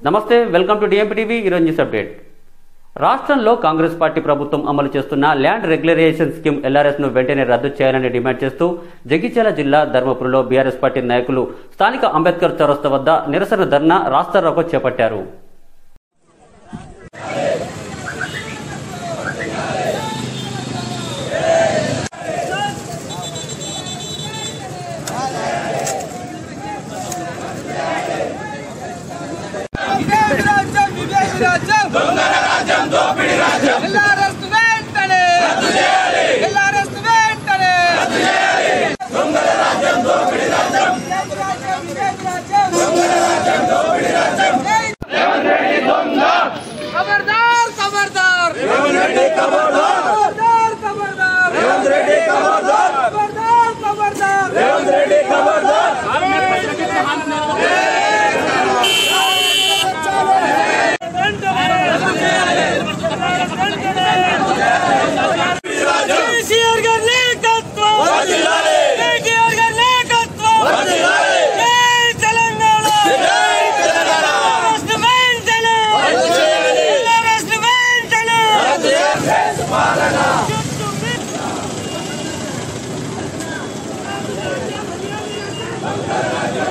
నమస్తే, welcome to DMP TV. ఈరోజు news update. రాష్ట్రంలో కాంగ్రెస్ పార్టీ ప్రభుత్వం అమలు చేస్తున్న ల్యాండ్ రెగ్యులరైజేషన్ స్కీమ్ ఎల్ఆర్ఎస్ ను వెంటనే రద్దు చేయాలని డిమాండ్ చేస్తూ జగిత్యాల జిల్లా ధర్మపురిలో బీఆర్ఎస్ పార్టీ నాయకులు స్థానిక అంబేద్కర్ చౌరస్తా వద్ద నిరసన ధర్నా రాస్తారోకో చేపట్టారు.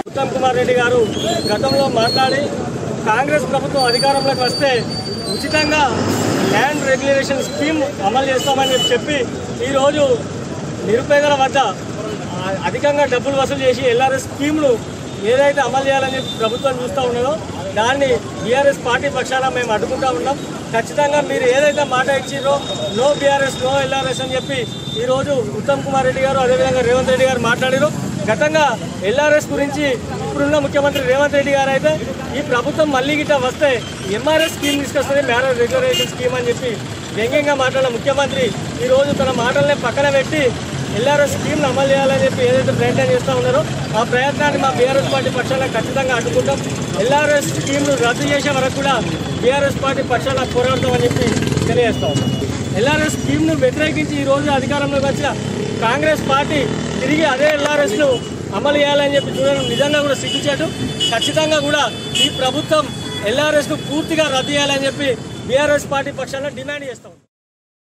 ఉత్తమ్ కుమార్ రెడ్డి గారు గతంలో మాట్లాడి కాంగ్రెస్ ప్రభుత్వం అధికారంలోకి వస్తే ఉచితంగా ల్యాండ్ రెగ్యులేషన్ స్కీమ్ అమలు చేస్తామని చెప్పి ఈరోజు నిరుపేదల వద్ద అధికంగా డబ్బులు వసూలు చేసి ఎల్ఆర్ఎస్ స్కీమ్ను ఏదైతే అమలు చేయాలని ప్రభుత్వం చూస్తూ ఉన్నదో దాన్ని బీఆర్ఎస్ పార్టీ పక్షాన మేము అడ్డుకుంటూ ఉన్నాం. ఖచ్చితంగా మీరు ఏదైతే మాట ఇచ్చిరో నో బీఆర్ఎస్ నో ఎల్ఆర్ఎస్ అని చెప్పి ఈరోజు ఉత్తమ్ కుమార్ రెడ్డి గారు అదేవిధంగా రేవంత్ రెడ్డి గారు మాట్లాడారు. గతంగా ఎల్ఆర్ఎస్ గురించి ఇప్పుడున్న ముఖ్యమంత్రి రేవంత్ రెడ్డి గారు అయితే ఈ ప్రభుత్వం మళ్ళీ గిట్ట వస్తే ఎంఆర్ఎస్ స్కీమ్ తీసుకొస్తుంది, మ్యారేజ్ రెగ్యులరైజేషన్ స్కీమ్ అని చెప్పి వ్యంగ్యంగా మాట్లాడిన ముఖ్యమంత్రి ఈరోజు తన మాటలనే పక్కన పెట్టి ఎల్ఆర్ఎస్ స్కీమ్ను అమలు చేయాలని చెప్పి ఏదైతే ప్రయత్నం చేస్తూ ఉన్నారో ఆ ప్రయత్నాన్ని మా బీఆర్ఎస్ పార్టీ పక్షాన ఖచ్చితంగా అడ్డుకుంటాం. ఎల్ఆర్ఎస్ స్కీమ్ను రద్దు చేసే వరకు కూడా బీఆర్ఎస్ పార్టీ పక్షాన పోరాడతామని చెప్పి తెలియజేస్తా ఉన్నాం. ఎల్ఆర్ఎస్ స్కీమ్ను వ్యతిరేకించి ఈరోజు అధికారంలోకి వచ్చిన కాంగ్రెస్ పార్టీ తిరిగి అదే ఎల్ఆర్ఎస్ను అమలు చేయాలని చెప్పి చూడడం నిజంగా కూడా సిగ్గుచేటు. ఖచ్చితంగా కూడా ఈ ప్రభుత్వం ఎల్ఆర్ఎస్ను పూర్తిగా రద్దు చేయాలని చెప్పి బీఆర్ఎస్ పార్టీ పక్షాన డిమాండ్ చేస్తాం.